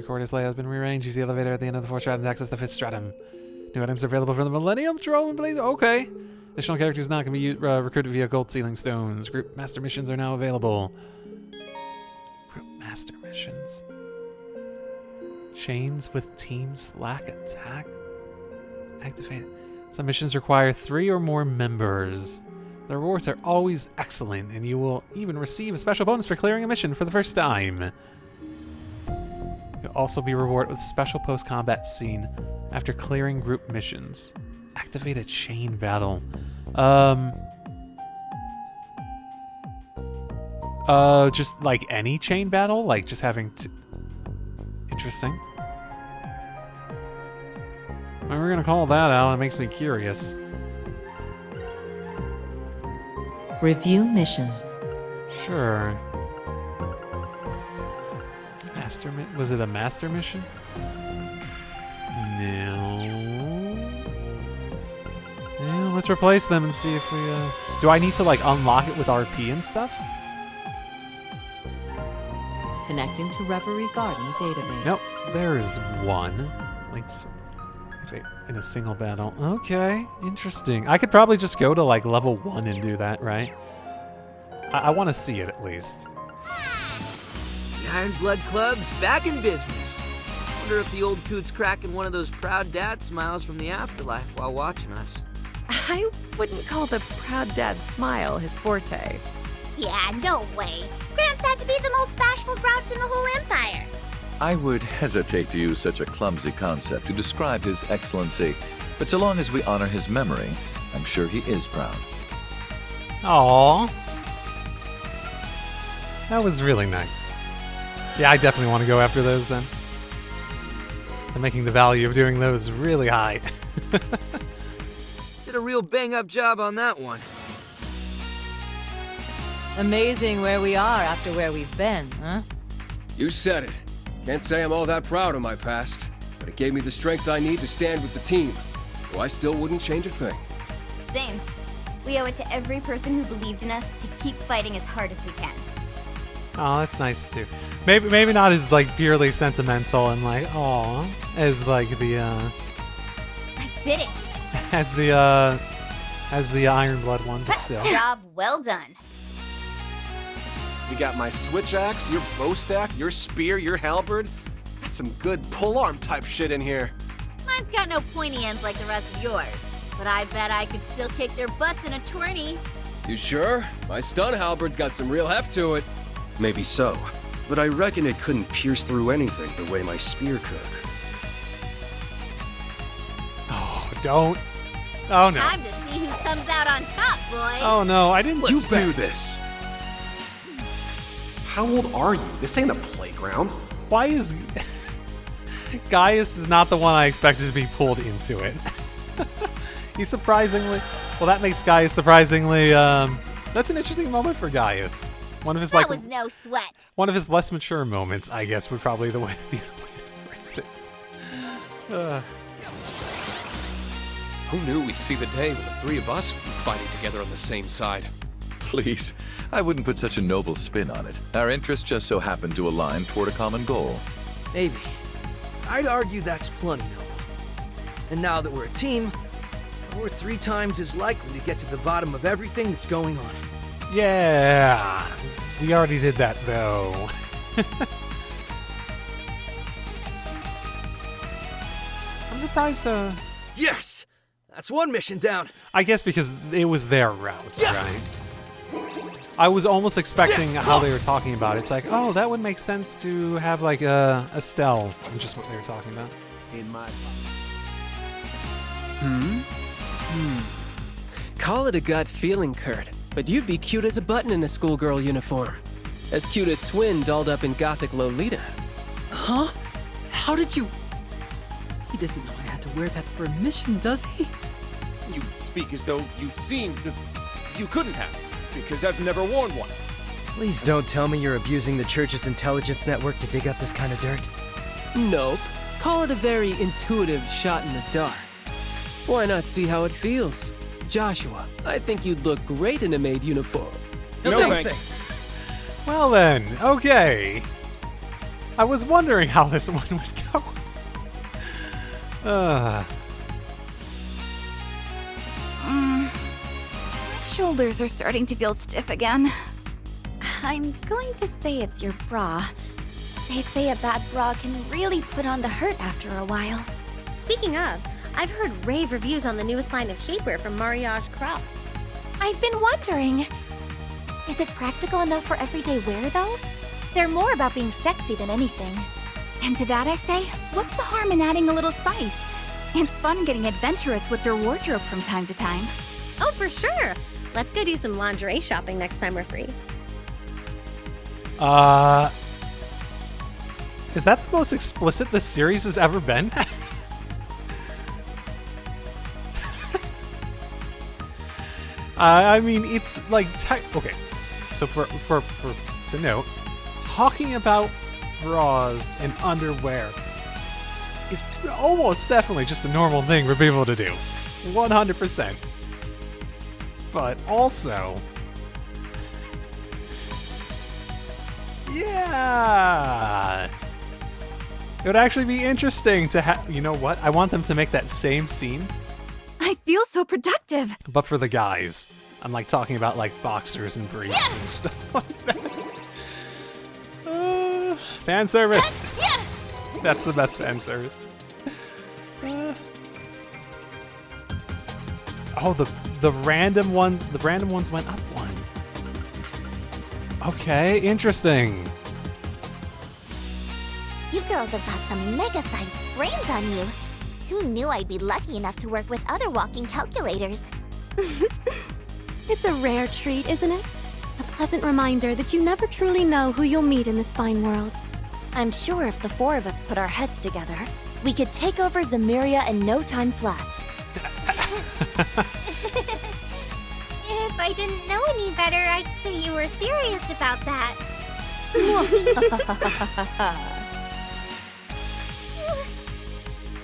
Recorder's layout has been rearranged. Use the elevator at the end of the 4th stratum to access the 5th stratum. New items are available for the Millennium Troll and Blaze. Okay. Additional characters now can be recruited via gold ceiling stones. Group master missions are now available. Group master missions. Chains with team slack attack. Activate. Some missions require 3 or more members. The rewards are always excellent, and you will even receive a special bonus for clearing a mission for the first time. You'll also be rewarded with a special post-combat scene after clearing group missions. Activate a chain battle. Just like any chain battle? Like just having to... Interesting. Well, we're gonna call that out. It makes me curious. Review missions. Sure. Was it a master mission? No. Yeah, let's replace them and see if we. Do I need to like unlock it with RP and stuff? Connecting to Reverie Garden database. Nope. There's one. Like. In a single battle. Okay, interesting. I could probably just go to like level 1 and do that, right? I want to see it at least. The Iron Blood Club's back in business. Wonder if the old coot's cracking one of those proud dad smiles from the afterlife while watching us. I wouldn't call the proud dad smile his forte. Yeah, no way. Gramps had to be the most bashful grouch in the whole empire. I would hesitate to use such a clumsy concept to describe His Excellency, but so long as we honor his memory, I'm sure he is proud. Aww. That was really nice. Yeah, I definitely want to go after those then. They're making the value of doing those really high. Did a real bang-up job on that one. Amazing where we are after where we've been, huh? You said it. Can't say I'm all that proud of my past, but it gave me the strength I need to stand with the team. So I still wouldn't change a thing. Same. We owe it to every person who believed in us to keep fighting as hard as we can. Oh, that's nice too. Maybe not as like purely sentimental and like aw as like the I did it. as the Iron Blood one, but still. Job well done. You got my switch axe, your bow staff, your spear, your halberd. That's some good polearm type shit in here. Mine's got no pointy ends like the rest of yours, but I bet I could still kick their butts in a tourney. You sure? My stun halberd's got some real heft to it. Maybe so, but I reckon it couldn't pierce through anything the way my spear could. Oh, don't. Oh no. Time to see who comes out on top, boys. Oh no, I didn't. Let's do this. How old are you? This ain't a playground. Why is Gaius is not the one I expected to be pulled into it? He's surprisingly well. That makes Gaius surprisingly. That's an interesting moment for Gaius. One of his that was no sweat. One of his less mature moments, I guess, would probably be the way to phrase it. Who knew we'd see the day when the three of us would be fighting together on the same side? Please, I wouldn't put such a noble spin on it. Our interests just so happen to align toward a common goal. Maybe. I'd argue that's plenty noble. And now that we're a team, we're 3 times as likely to get to the bottom of everything that's going on. Yeah, we already did that though. I'm surprised. Yes, that's one mission down. I guess because it was their route, right? I was almost expecting how they were talking about it. It's like, oh, that would make sense to have like a Estelle, which is what they were talking about. In my. Call it a gut feeling, Kurt, but you'd be cute as a button in a schoolgirl uniform. As cute as Swin dolled up in gothic Lolita. Huh? How did you... He doesn't know I had to wear that for a mission, does he? You speak as though you seemed... You couldn't have, because I've never worn one. Please don't tell me you're abusing the church's intelligence network to dig up this kind of dirt. Nope. Call it a very intuitive shot in the dark. Why not see how it feels? Joshua, I think you'd look great in a maid uniform. No thanks. Well then, okay. I was wondering how this one would go. My shoulders are starting to feel stiff again. I'm going to say it's your bra. They say a bad bra can really put on the hurt after a while. Speaking of, I've heard rave reviews on the newest line of shapewear from Mariage Kraus. I've been wondering, is it practical enough for everyday wear though? They're more about being sexy than anything. And to that I say, what's the harm in adding a little spice? It's fun getting adventurous with your wardrobe from time to time. Oh, for sure! Let's go do some lingerie shopping next time we're free. Is that the most explicit this series has ever been? I mean, it's like okay. So to note, talking about bras and underwear is almost definitely just a normal thing for people to do, 100%. But also, yeah, it would actually be interesting to have. You know what? I want them to make that same scene. I feel so productive. But for the guys, I'm like talking about like boxers and briefs and stuff like that. Fan service. That's the best fan service. Oh, the random one. The random ones went up one. Okay, interesting. You girls have got some mega-sized brains on you. Who knew I'd be lucky enough to work with other walking calculators? It's a rare treat, isn't it? A pleasant reminder that you never truly know who you'll meet in this fine world. I'm sure if the four of us put our heads together, we could take over Zemuria in no time flat. If I didn't know any better, I'd say you were serious about that.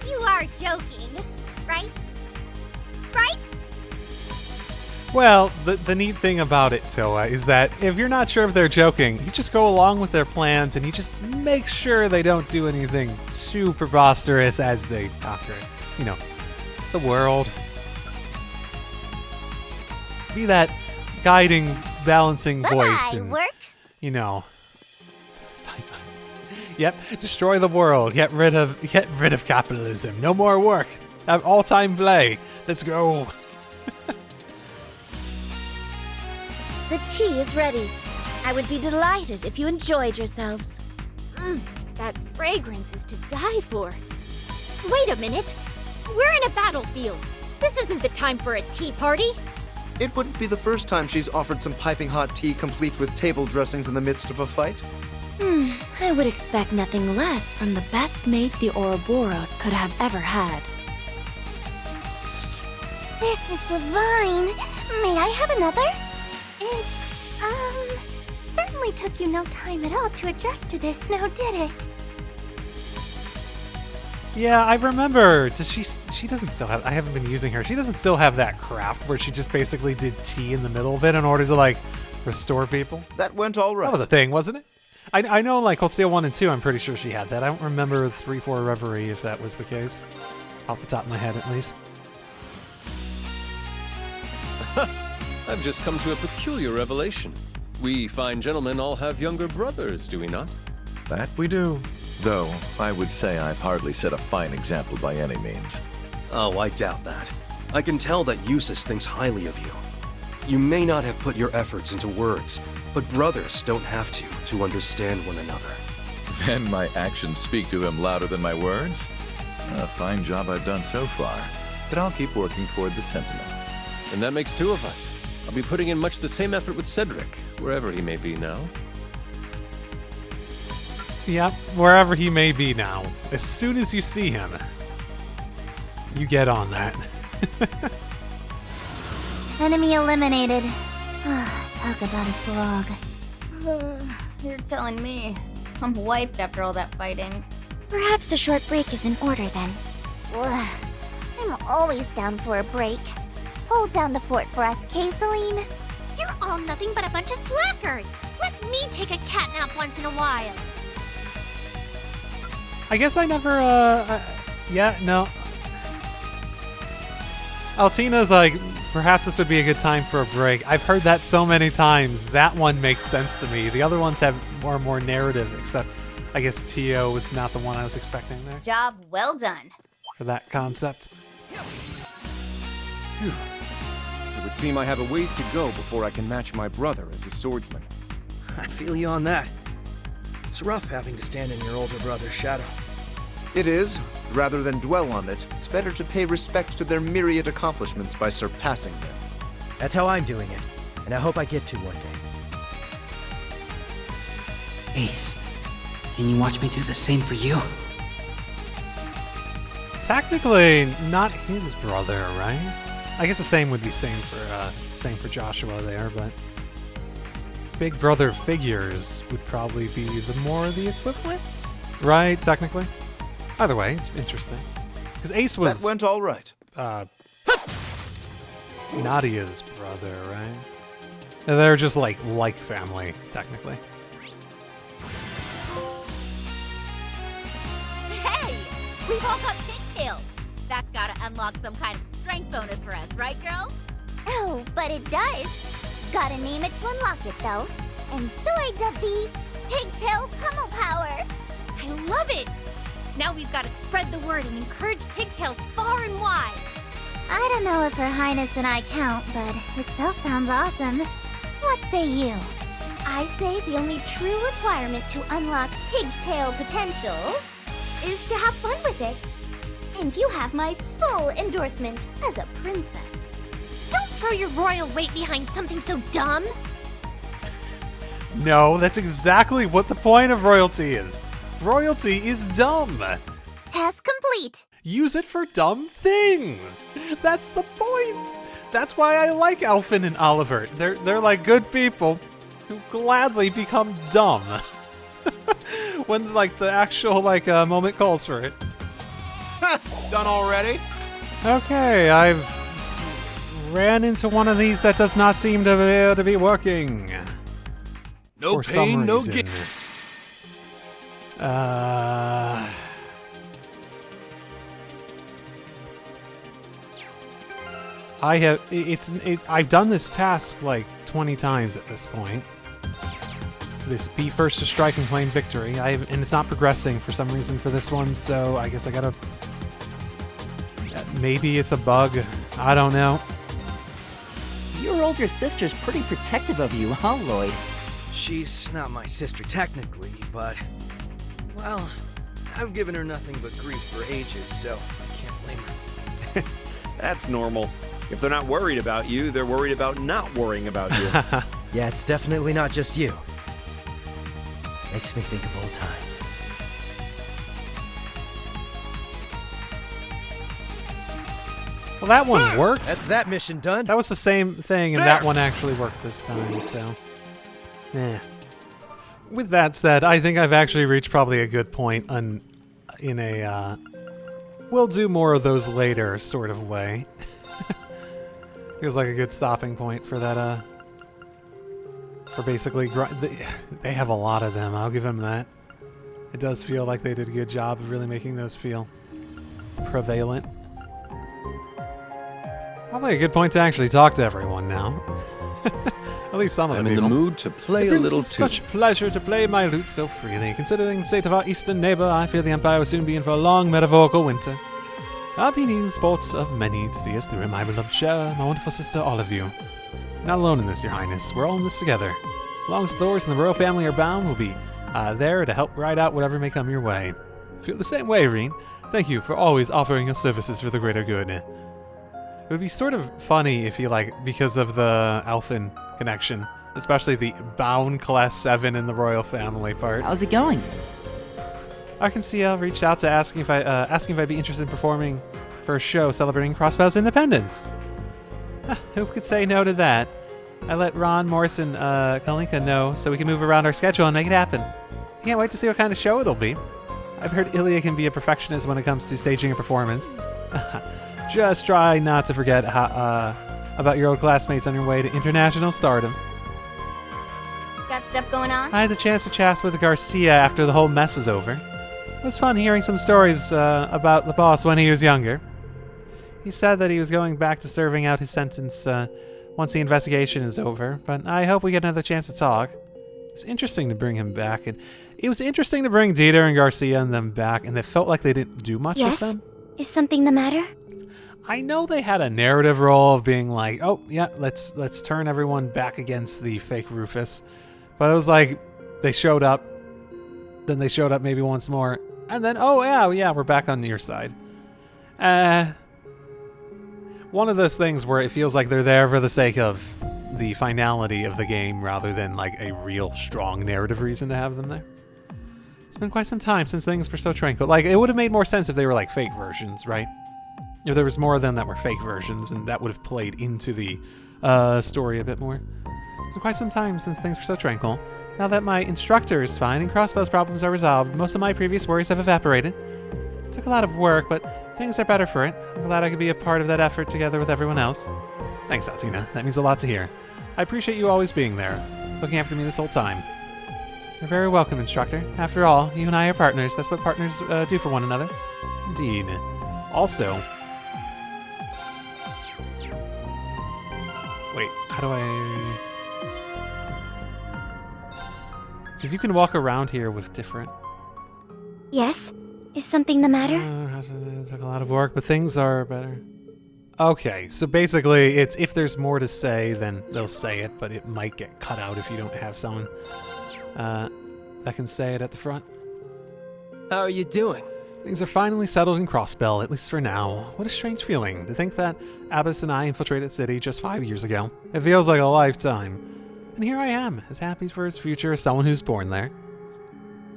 You are joking, right? Right? Well, the neat thing about it, Toa, is that if you're not sure if they're joking, you just go along with their plans and you just make sure they don't do anything too preposterous as they conquer, the world. Be that guiding, balancing voice and, work? Yep, destroy the world. Get rid of capitalism. No more work. Have all-time play. Let's go. The tea is ready. I would be delighted if you enjoyed yourselves. That fragrance is to die for. Wait a minute. We're in a battlefield. This isn't the time for a tea party. It wouldn't be the first time she's offered some piping hot tea complete with table dressings in the midst of a fight. I would expect nothing less from the best mate the Ouroboros could have ever had. This is divine. May I have another? It, certainly took you no time at all to adjust to this, now did it? Yeah, I remember. She doesn't still have... I haven't been using her. She doesn't still have that craft where she just basically did tea in the middle of it in order to, restore people. That went all right. That was a thing, wasn't it? I know, Cold Steel 1 and 2, I'm pretty sure she had that. I don't remember 3-4 Reverie if that was the case. Off the top of my head, at least. I've just come to a peculiar revelation. We fine gentlemen all have younger brothers, do we not? That we do. Though, I would say I've hardly set a fine example by any means. Oh, I doubt that. I can tell that Eustace thinks highly of you. You may not have put your efforts into words, but brothers don't have to understand one another. Then my actions speak to him louder than my words? A fine job I've done so far, but I'll keep working toward the sentiment. And that makes two of us. I'll be putting in much the same effort with Cedric, wherever he may be now. Yep, wherever he may be now. As soon as you see him, you get on that. Enemy eliminated. Talk about a slog. You're telling me. I'm wiped after all that fighting. Perhaps a short break is in order then. I'm always down for a break. Hold down the fort for us, Celine. You're all nothing but a bunch of slackers. Let me take a catnap once in a while. I guess I never, yeah, no. Altina's like, perhaps this would be a good time for a break. I've heard that so many times. That one makes sense to me. The other ones have more narrative, except I guess Tio was not the one I was expecting there. Job well done. For that concept. Phew. It would seem I have a ways to go before I can match my brother as a swordsman. I feel you on that. It's rough having to stand in your older brother's shadow. It is. Rather than dwell on it, it's better to pay respect to their myriad accomplishments by surpassing them. That's how I'm doing it, and I hope I get to one day. Ace, can you watch me do the same for you? Technically, not his brother, right? I guess the same would be same for Joshua there, but big brother figures would probably be the equivalent, right? Technically. Either way, it's interesting. Because Ace was... That went all right. Nadia's brother, right? And they're just like family, technically. Hey! We've all got pigtails! That's gotta unlock some kind of strength bonus for us, right, girls? Oh, but it does. Gotta name it to unlock it, though. And so I dubbed the Pigtail Pummel Power. I love it! Now we've got to spread the word and encourage pigtails far and wide. I don't know if Her Highness and I count, but it still sounds awesome. What say you? I say the only true requirement to unlock pigtail potential is to have fun with it. And you have my full endorsement as a princess. Don't throw your royal weight behind something so dumb. No, that's exactly what the point of royalty is. Royalty is dumb. Task complete. Use it for dumb things. That's the point. That's why I like Elfin and Oliver. They're like good people who gladly become dumb when like the actual moment calls for it. Done already? Okay, I've ran into one of these that does not seem to be working. No for some pain, no reason. gain. I've done this task like 20 times at this point. This be first to strike and claim victory. And it's not progressing for some reason for this one, so I guess I gotta... Maybe it's a bug. I don't know. Your older sister's pretty protective of you, huh, Lloyd? She's not my sister technically, but... Well, I've given her nothing but grief for ages, so I can't blame her. That's normal. If they're not worried about you, they're worried about not worrying about you. Yeah, it's definitely not just you. Makes me think of old times. Well, that one worked. That's that mission done. That was the same thing, and that one actually worked this time, so... With that said, I think I've actually reached probably a good point in a, we'll do more of those later sort of way. Feels like a good stopping point for that, for basically, they have a lot of them, I'll give them that. It does feel like they did a good job of really making those feel prevalent. Probably a good point to actually talk to everyone now. At least some of the people. I'm in the mood to play a little too. Such pleasure to play my lute so freely. Considering the state of our eastern neighbor, I fear the Empire will soon be in for a long metaphorical winter. I'll be needing the sports of many to see us through, my beloved Shara, my wonderful sister, all of you. You're not alone in this, Your Highness. We're all in this together. As long as Thors and the royal family are bound, we'll be there to help ride out whatever may come your way. Feel the same way, Reen. Thank you for always offering your services for the greater good. It would be sort of funny if you, because of the Elfin connection, especially the bound class 7 in the royal family part. How's it going? Arkancia reached out to asking if I'd be interested in performing for a show celebrating Crossbow's independence. Who could say no to that? I let Ron, Morris, and Kalinka know so we can move around our schedule and make it happen. I can't wait to see what kind of show it'll be. I've heard Ilya can be a perfectionist when it comes to staging a performance. Just try not to forget about your old classmates on your way to international stardom. Got stuff going on? I had the chance to chat with Garcia after the whole mess was over. It was fun hearing some stories about the boss when he was younger. He said that he was going back to serving out his sentence once the investigation is over, but I hope we get another chance to talk. It's interesting to bring him back, and it was interesting to bring Dieter and Garcia and them back, and it felt like they didn't do much with them. Is something the matter? I know they had a narrative role of being like, oh yeah, let's turn everyone back against the fake Rufus, but it was like they showed up, then they showed up maybe once more, and then oh yeah, we're back on your side. One of those things where it feels like they're there for the sake of the finality of the game rather than like a real strong narrative reason to have them there. It's been quite some time since things were so tranquil. Like, it would have made more sense if they were like fake versions, right? If there was more of them that were fake versions, and that would have played into the story a bit more. It's been quite some time since things were so tranquil. Now that my instructor is fine and Crossbow's problems are resolved, most of my previous worries have evaporated. It took a lot of work, but things are better for it. I'm glad I could be a part of that effort together with everyone else. Thanks, Altina. That means a lot to hear. I appreciate you always being there, looking after me this whole time. You're very welcome, instructor. After all, you and I are partners. That's what partners do for one another. Indeed. Also... Wait, how do I... Because you can walk around here with different... Yes? Is something the matter? It took a lot of work, but things are better. Okay, so basically, it's if there's more to say, then they'll say it, but it might get cut out if you don't have someone that can say it at the front. How are you doing? Things are finally settled in Crossbell, at least for now. What a strange feeling to think that Abbas and I infiltrated the city just 5 years ago. It feels like a lifetime. And here I am, as happy for his future as someone who's born there.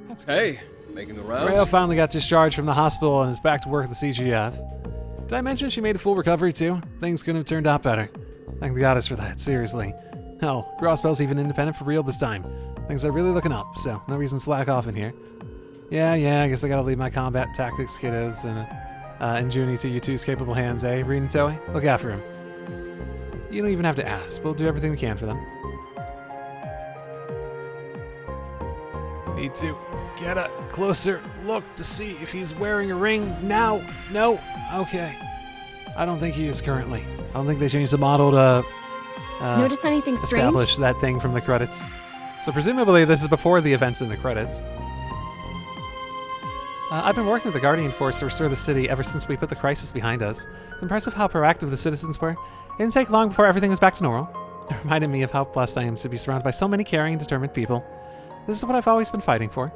That's good. Hey, making the rounds? Rayo finally got discharged from the hospital and is back to work at the CGF. Did I mention she made a full recovery too? Things couldn't have turned out better. Thank the goddess for that, seriously. Hell, Crossbell's even independent for real this time. Things are really looking up, so no reason to slack off in here. Yeah, I guess I gotta leave my combat tactics kiddos and Junie to you two's capable hands, eh, Reed and Toei? Look after him. You don't even have to ask. We'll do everything we can for them. Need to get a closer look to see if he's wearing a ring now. No? Okay. I don't think he is currently. I don't think they changed the model to notice anything strange? Establish that thing from the credits. So presumably this is before the events in the credits. I've been working with the Guardian Force to restore the city ever since we put the crisis behind us. It's impressive how proactive the citizens were. It didn't take long before everything was back to normal. It reminded me of how blessed I am to be surrounded by so many caring and determined people. This is what I've always been fighting for.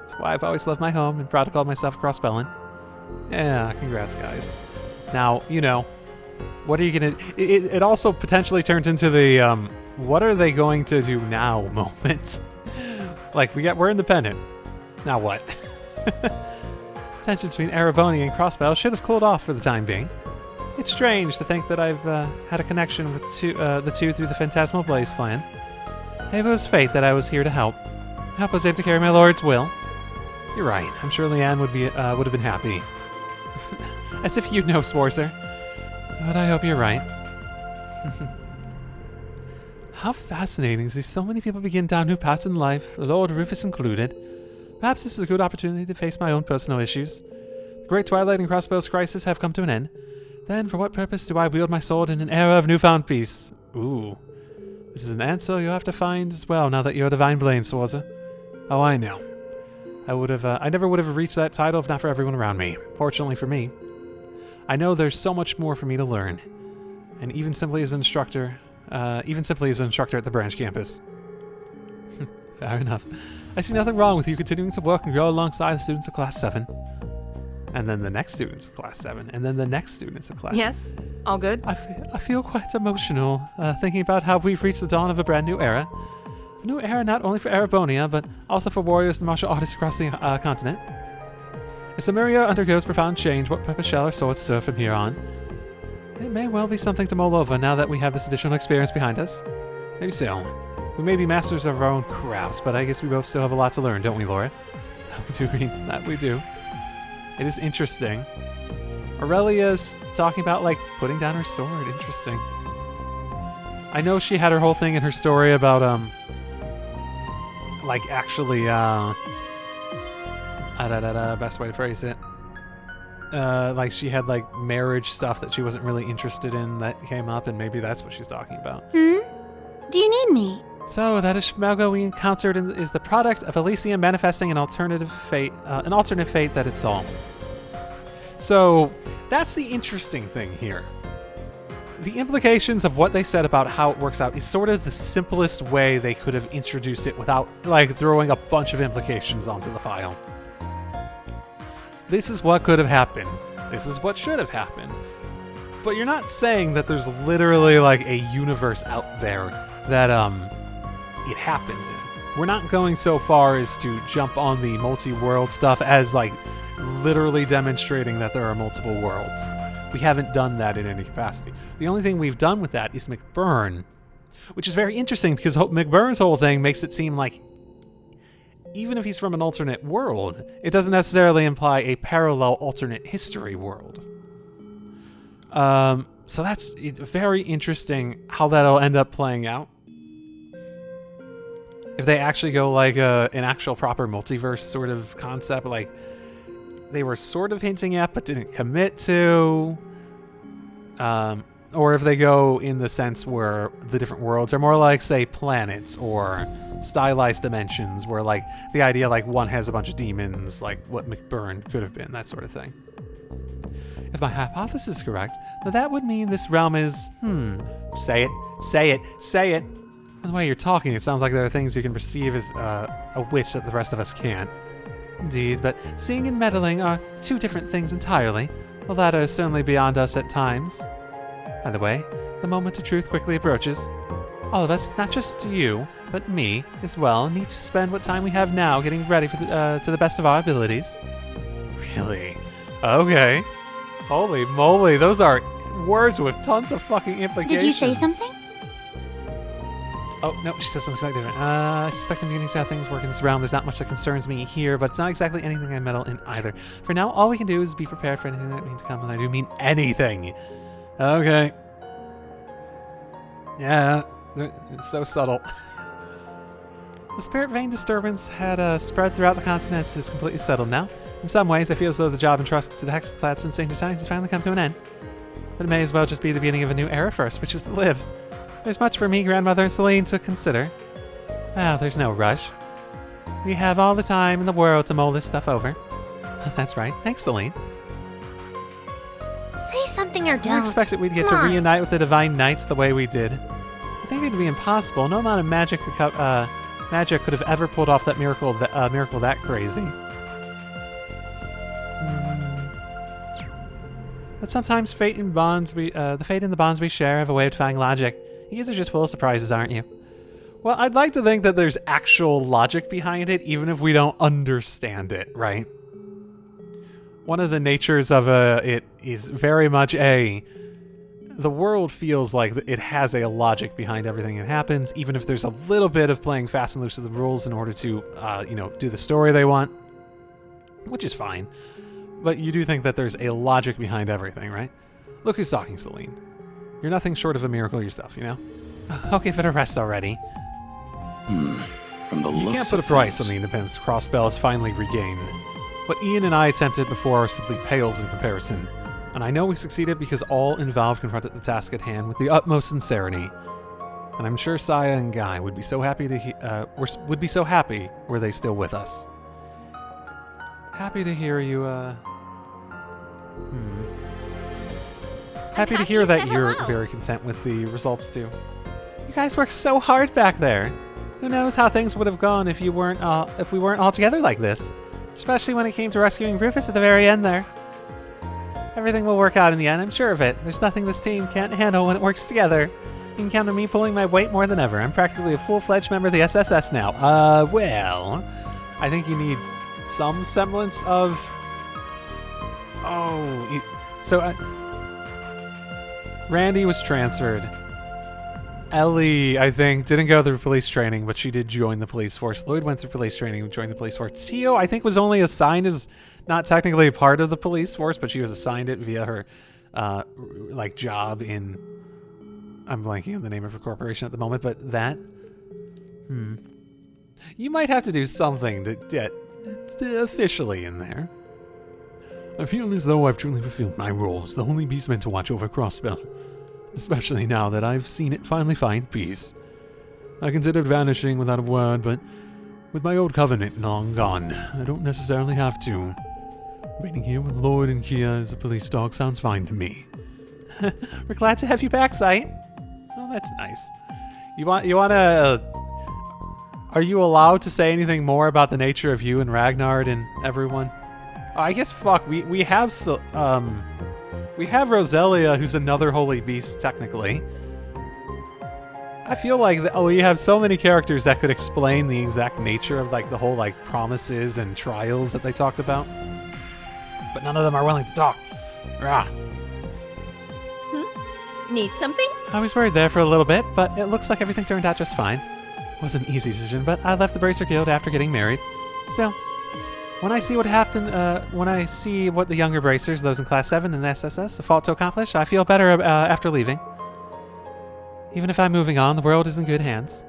It's why I've always loved my home and proud to call myself Crossbellin. Yeah, congrats, guys. Now, you know, what are you gonna... It also potentially turned into the, what are they going to do now moment. Like, we're independent. Now what? Tension between Ereboni and Crossbell should have cooled off for the time being. It's strange to think that I've had a connection with the two through the Phantasmal Blaze plan. Maybe it was fate that I was here to help. Help was able to carry my lord's will. You're right. I'm sure Leanne would have been happy. As if you'd know, Swarzer. But I hope you're right. How fascinating to see so many people begin down new paths in life, the Lord Rufus included. Perhaps this is a good opportunity to face my own personal issues. The Great Twilight and Crossbow's crisis have come to an end. Then, for what purpose do I wield my sword in an era of newfound peace? Ooh. This is an answer you'll have to find as well now that you're a Divine Blade, Swarzer. Oh, I know. I never would have reached that title if not for everyone around me. Fortunately for me. I know there's so much more for me to learn. And even simply as an instructor at the branch campus. Fair enough. I see nothing wrong with you continuing to work and grow alongside the students of Class 7. And then the next students of Class 7. And then the next students of Class 7. Yes? All good? I feel quite emotional thinking about how we've reached the dawn of a brand new era. A new era not only for Erebonia, but also for warriors and martial artists across the continent. As Zemuria undergoes profound change, what purpose shall our swords serve from here on? It may well be something to mull over now that we have this additional experience behind us. Maybe so. We may be masters of our own crafts, but I guess we both still have a lot to learn, don't we, Laura? That we do, Reed. That we do. It is interesting. Aurelia's talking about, like, putting down her sword. Interesting. I know she had her whole thing in her story about, like, actually, best way to phrase it. Like she had like marriage stuff that she wasn't really interested in that came up, and maybe that's what she's talking about. Do you need me? So that Ishmago we encountered is the product of Elysium manifesting an alternate fate that it saw. So that's the interesting thing here. The implications of what they said about how it works out is sort of the simplest way they could have introduced it without like throwing a bunch of implications onto the pile. This is what could have happened. This is what should have happened. But you're not saying that there's literally like a universe out there that it happened in. We're not going so far as to jump on the multi-world stuff as like literally demonstrating that there are multiple worlds. We haven't done that in any capacity. The only thing we've done with that is McBurn, which is very interesting because McBurn's whole thing makes it seem like even if he's from an alternate world, it doesn't necessarily imply a parallel alternate history world. So that's very interesting how that'll end up playing out. If they actually go like an actual proper multiverse sort of concept, like they were sort of hinting at but didn't commit to. Or if they go in the sense where the different worlds are more like, say, planets or stylized dimensions, where like the idea like one has a bunch of demons, like what McBurn could have been, that sort of thing. If my hypothesis is correct, then that would mean this realm is, say it. The way you're talking, it sounds like there are things you can perceive as a witch that the rest of us can't. Indeed, but seeing and meddling are two different things entirely. The latter is certainly beyond us at times. By the way, the moment of truth quickly approaches. All of us, not just you, but me as well, need to spend what time we have now getting ready for to the best of our abilities. Really? Okay. Holy moly, those are words with tons of fucking implications. Did you say something? Oh, no, she said something slightly different. I suspect I'm beginning to see how things work in this realm. There's not much that concerns me here, but it's not exactly anything I meddle in either. For now, all we can do is be prepared for anything that means to come, and I do mean anything. Okay. Yeah, it's so subtle. The spirit vein disturbance had spread throughout the continent is completely settled now. In some ways, I feel as though the job entrusted to the Hexaclad since ancient times has finally come to an end. But it may as well just be the beginning of a new era for us, which is to live. There's much for me, Grandmother, and Celine to consider. Well, there's no rush. We have all the time in the world to mull this stuff over. That's right. Thanks, Celine. Say something or don't. I expected we'd get to reunite with the Divine Knights the way we did. I think it'd be impossible. No amount of magic could have ever pulled off that miracle that crazy. But sometimes the fate in the bonds we share have a way of defying logic. You guys are just full of surprises, aren't you? Well, I'd like to think that there's actual logic behind it, even if we don't understand it, right? One of the natures of it is very much the world feels like it has a logic behind everything that happens, even if there's a little bit of playing fast and loose with the rules in order to, do the story they want, which is fine. But you do think that there's a logic behind everything, right? Look who's talking, Celine. You're nothing short of a miracle yourself, you know? Okay, for the rest already. From the You can't put a price on the independence Crossbell is finally regained. What Ian and I attempted before simply pales in comparison. And I know we succeeded because all involved confronted the task at hand with the utmost sincerity. And I'm sure Saya and Guy would be so happy were they still with us. Happy to hear you, Happy to hear that you're very content with the results, too. You guys worked so hard back there. Who knows how things would have gone if we weren't all together like this. Especially when it came to rescuing Rufus at the very end there. Everything will work out in the end, I'm sure of it. There's nothing this team can't handle when it works together. You can count on me pulling my weight more than ever. I'm practically a full-fledged member of the SSS now. Well, I think you need some semblance of... Randy was transferred. Ellie, I think, didn't go through police training, but she did join the police force. Lloyd went through police training and joined the police force. Tio, I think, was only assigned as not technically a part of the police force, but she was assigned it via her, job in... I'm blanking on the name of her corporation at the moment, but that... You might have to do something to get It's officially in there. I feel as though I've truly fulfilled my role as the holy beast meant to watch over Crossbell, especially now that I've seen it finally find peace. I considered vanishing without a word, but with my old covenant long gone, I don't necessarily have to. Remaining here with Lloyd and Kia as a police dog sounds fine to me. We're glad to have you back, Sight. Oh, that's nice. You want to... Are you allowed to say anything more about the nature of you and Ragnar and everyone? Oh, I guess, fuck, we have Roselia, who's another holy beast, technically. I feel like we have so many characters that could explain the exact nature of like the whole like promises and trials that they talked about, but none of them are willing to talk. Rah. Need something? I was worried there for a little bit, but it looks like everything turned out just fine. It was an easy decision, but I left the Bracer Guild after getting married. Still, when I see what happened, when I see what the younger Bracers, those in Class 7 and SSS, fought to accomplish, I feel better after leaving. Even if I'm moving on, the world is in good hands.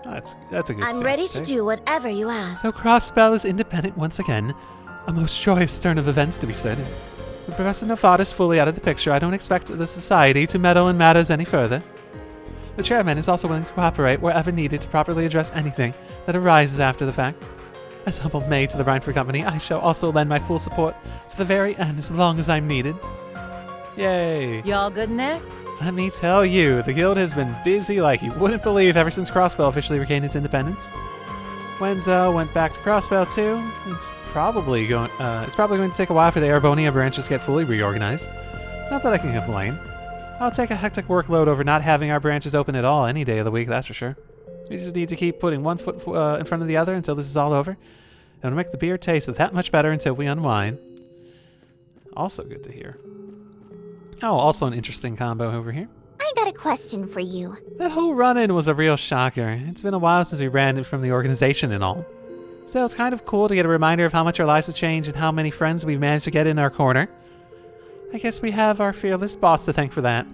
Oh, that's a good I'm ready to do whatever you ask. So Crossbell is independent once again. A most joyous turn of events, to be said. With Professor Novatus fully out of the picture, I don't expect the Society to meddle in matters any further. The chairman is also willing to cooperate wherever needed to properly address anything that arises after the fact. As humble maid to the Rhineford Company, I shall also lend my full support to the very end as long as I'm needed. Yay! You all good in there? Let me tell you, the guild has been busy like you wouldn't believe ever since Crossbell officially regained its independence. Wenzel went back to Crossbell too. It's probably going to take a while for the Arabonia branches to get fully reorganized. Not that I can complain. I'll take a hectic workload over not having our branches open at all any day of the week, that's for sure. We just need to keep putting one foot in front of the other until this is all over. And it'll make the beer taste that much better until we unwind. Also good to hear. Oh, also an interesting combo over here. I got a question for you. That whole run-in was a real shocker. It's been a while since we ran it from the organization and all. So it's kind of cool to get a reminder of how much our lives have changed and how many friends we've managed to get in our corner. I guess we have our fearless boss to thank for that.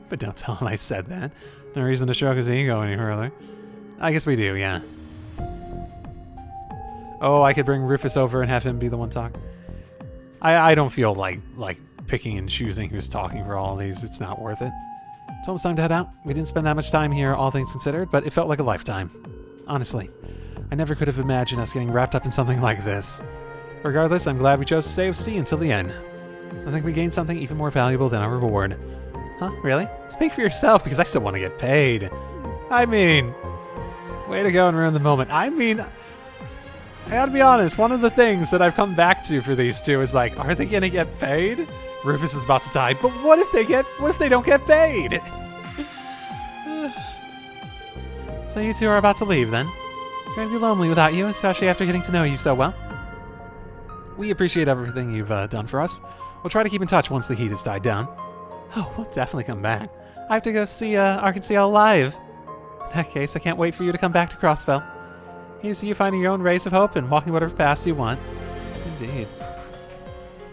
But don't tell him I said that. No reason to stroke his ego any further. I guess we do, yeah. Oh, I could bring Rufus over and have him be the one talk. I don't feel like picking and choosing who's talking for all of these. It's not worth it. It's almost time to head out. We didn't spend that much time here, all things considered, but it felt like a lifetime. Honestly, I never could have imagined us getting wrapped up in something like this. Regardless, I'm glad we chose to stay with C until the end. I think we gained something even more valuable than our reward. Huh? Really? Speak for yourself, because I still want to get paid. I mean, way to go and ruin the moment. I mean, I gotta be honest, one of the things that I've come back to for these two is like, are they gonna get paid? Rufus is about to die, but what if they don't get paid? So you two are about to leave then? It's going to be lonely without you, especially after getting to know you so well. We appreciate everything you've done for us. We'll try to keep in touch once the heat has died down. Oh, we'll definitely come back. I have to go see Arkansas live. In that case, I can't wait for you to come back to Crossbell. Here's to you finding your own rays of hope and walking whatever paths you want. Indeed.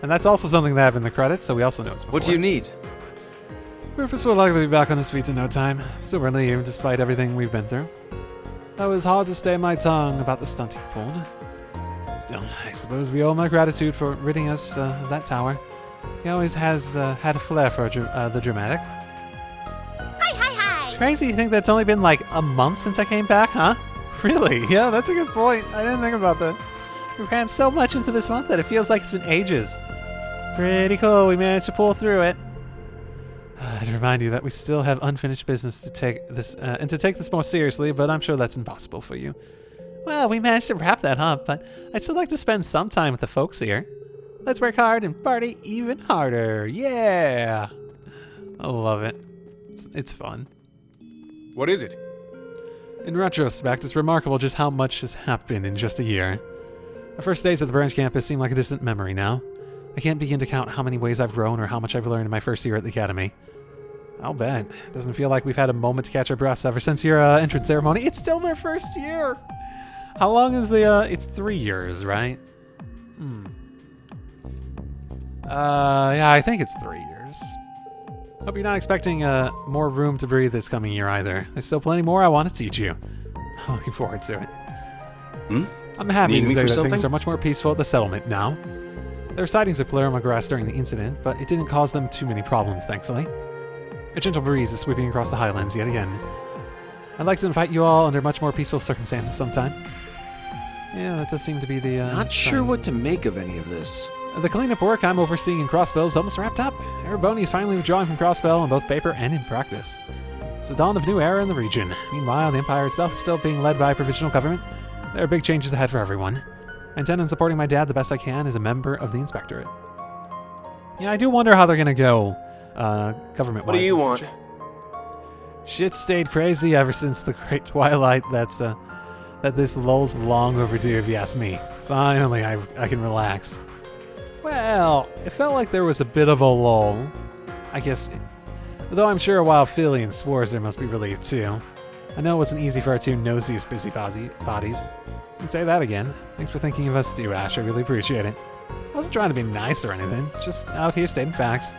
And that's also something they have in the credits, so we also know it's before. What do you need? Rufus will likely be back on his feet in no time. Still relieved despite everything we've been through. Though it was hard to stay my tongue about the stunt he pulled. Still, I suppose we owe him our gratitude for ridding us of that tower. He always has had a flair for the dramatic. Hi! It's crazy to think that it's only been like a month since I came back, huh? Really? Yeah, that's a good point. I didn't think about that. We crammed so much into this month that it feels like it's been ages. Pretty cool, we managed to pull through it. I'd remind you that we still have unfinished business to take this, and to take this more seriously, but I'm sure that's impossible for you. Well, we managed to wrap that up, but I'd still like to spend some time with the folks here. Let's work hard and party even harder. Yeah! I love it. It's fun. What is it? In retrospect, it's remarkable just how much has happened in just a year. The first days at the branch campus seem like a distant memory now. I can't begin to count how many ways I've grown or how much I've learned in my first year at the academy. I'll bet. It doesn't feel like we've had a moment to catch our breaths ever since your entrance ceremony. It's still their first year! How long is the, it's 3 years, right? Yeah, I think it's 3 years. Hope you're not expecting more room to breathe this coming year either. There's still plenty more I want to teach you. I'm looking forward to it. I'm happy Need to me say for that something? things are much more peaceful at the settlement now. There were sightings of Pleroma during the incident, but it didn't cause them too many problems, thankfully. A gentle breeze is sweeping across the highlands yet again. I'd like to invite you all under much more peaceful circumstances sometime. Yeah, that does seem to be the, Not sure what to make of any of this. The cleanup work I'm overseeing in Crossbell is almost wrapped up. Erebony is finally withdrawing from Crossbell on both paper and in practice. It's the dawn of a new era in the region. Meanwhile, the Empire itself is still being led by a provisional government. There are big changes ahead for everyone. I intend on supporting my dad the best I can as a member of the Inspectorate. Yeah, I do wonder how they're gonna go, government-wise. What do you want? Shit stayed crazy ever since the Great Twilight. That this lull's long overdue, if you ask me. Finally, I can relax. Well, it felt like there was a bit of a lull. I guess, though I'm sure while Philly and Swarzer must be relieved too. I know it wasn't easy for our two nosiest busybodies. And say that again. Thanks for thinking of us too, Ash. I really appreciate it. I wasn't trying to be nice or anything. Just out here stating facts.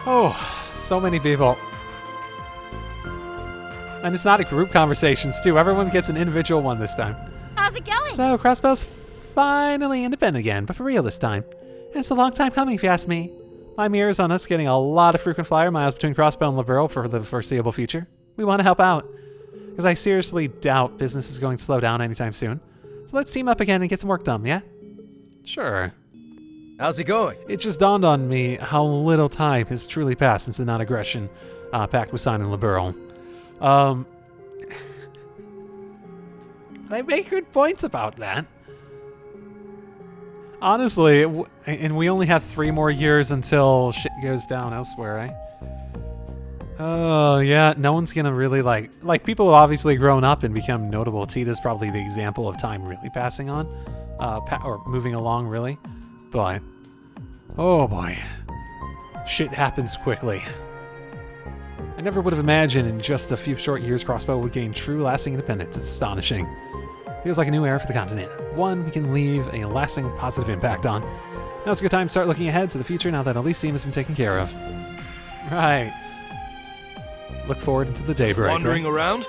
Oh, so many people. And it's not a group conversations too. Everyone gets an individual one this time. How's it going? So Crossbell's finally independent again, but for real this time. And it's a long time coming, if you ask me. My mirror's on us getting a lot of frequent flyer miles between Crossbell and Liberl for the foreseeable future. We want to help out, because I seriously doubt business is going to slow down anytime soon. So let's team up again and get some work done, yeah? Sure. How's it going? It just dawned on me how little time has truly passed since the non-aggression pact was signed in Liberl. They make good points about that. Honestly, and we only have 3 more years until shit goes down elsewhere, eh? Oh, yeah, no one's gonna really like people have obviously grown up and become notable. Tita's probably the example of time really passing on, or moving along, really. But, oh boy, shit happens quickly. I never would have imagined in just a few short years Crossbow would gain true lasting independence. It's astonishing. Feels like a new era for the continent. One we can leave a lasting positive impact on. Now's a good time to start looking ahead to the future now that Elysium has been taken care of. Right. Look forward into the daybreak. Wandering around?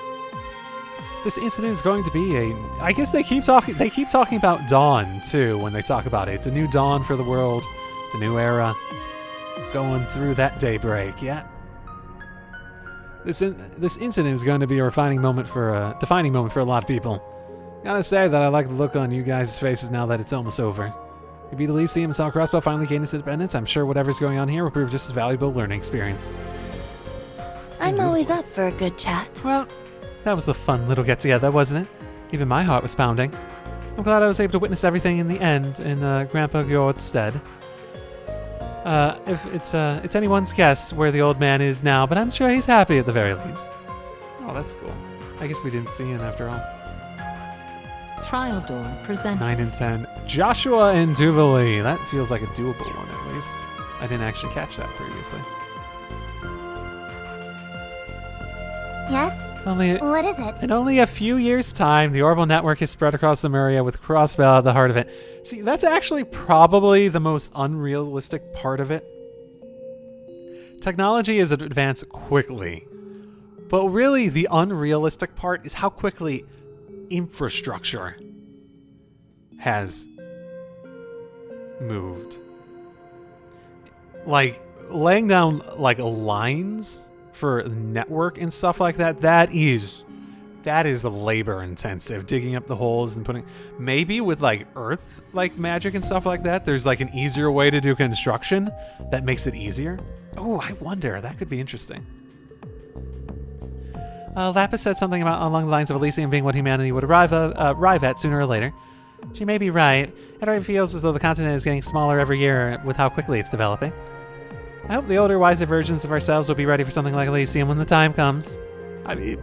This incident is going to be I guess they keep talking about dawn too when they talk about it. It's a new dawn for the world. It's a new era. Going through that daybreak, yeah. This incident is going to be a defining moment for a lot of people. Gotta say that I like the look on you guys' faces now that it's almost over. We beat Elysium and saw Crossbow finally gain its independence. I'm sure whatever's going on here will prove just as valuable learning experience. I'm always up for a good chat. Well, that was the fun little get-together, wasn't it? Even my heart was pounding. I'm glad I was able to witness everything in the end in Grandpa Gord's stead. If it's anyone's guess where the old man is now, but I'm sure he's happy at the very least. Oh, that's cool. I guess we didn't see him after all. Trial door presented. 9 and 10. Joshua and Duvalie. That feels like a doable one, at least. I didn't actually catch that previously. Yes? What is it? In only a few years' time, the orbital network is spread across Zemuria with Crossbell at the heart of it. See, that's actually probably the most unrealistic part of it. Technology has advanced quickly, but really the unrealistic part is how quickly infrastructure has moved. Like, laying down, like, lines for network and stuff like that, that is labor intensive. Digging up the holes and putting, maybe with like earth like magic and stuff like that, there's like an easier way to do construction that makes it easier. Oh, I wonder, that could be interesting. Lapis said something about along the lines of Elysium being what humanity would arrive at sooner or later. She may be right. It already feels as though the continent is getting smaller every year with how quickly it's developing. I hope the older, wiser versions of ourselves will be ready for something like Elysium when the time comes. I mean,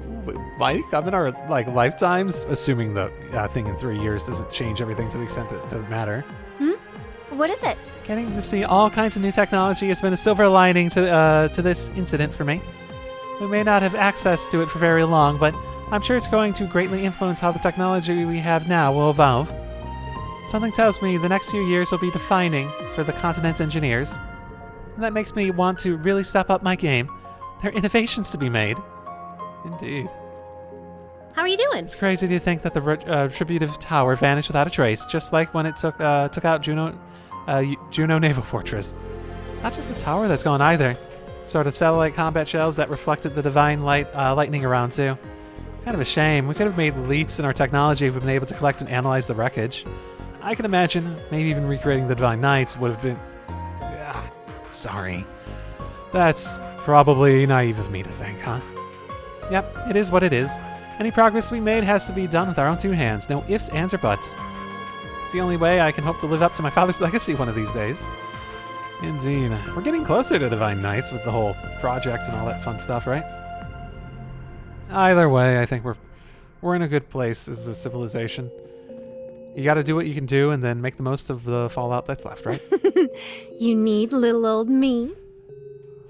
might it come in our lifetimes, assuming the thing in 3 years doesn't change everything to the extent that it doesn't matter. What is it? Getting to see all kinds of new technology has been a silver lining to this incident for me. We may not have access to it for very long, but I'm sure it's going to greatly influence how the technology we have now will evolve. Something tells me the next few years will be defining for the continent's engineers. And that makes me want to really step up my game. There are innovations to be made. Indeed. How are you doing? It's crazy to think that the retributive tower vanished without a trace, just like when it took out Juno Naval Fortress. Not just the tower that's gone either. Sort of satellite combat shells that reflected the divine lightning around too. Kind of a shame. We could have made leaps in our technology if we'd been able to collect and analyze the wreckage. I can imagine maybe even recreating the Divine Knights would have been... sorry. That's probably naive of me to think, huh? Yep, it is what it is. Any progress we made has to be done with our own 2 hands. No ifs, ands, or buts. It's the only way I can hope to live up to my father's legacy one of these days. Indeed. We're getting closer to Divine Knights with the whole project and all that fun stuff, right? Either way, I think we're in a good place as a civilization. You gotta do what you can do and then make the most of the fallout that's left, right? You need little old me.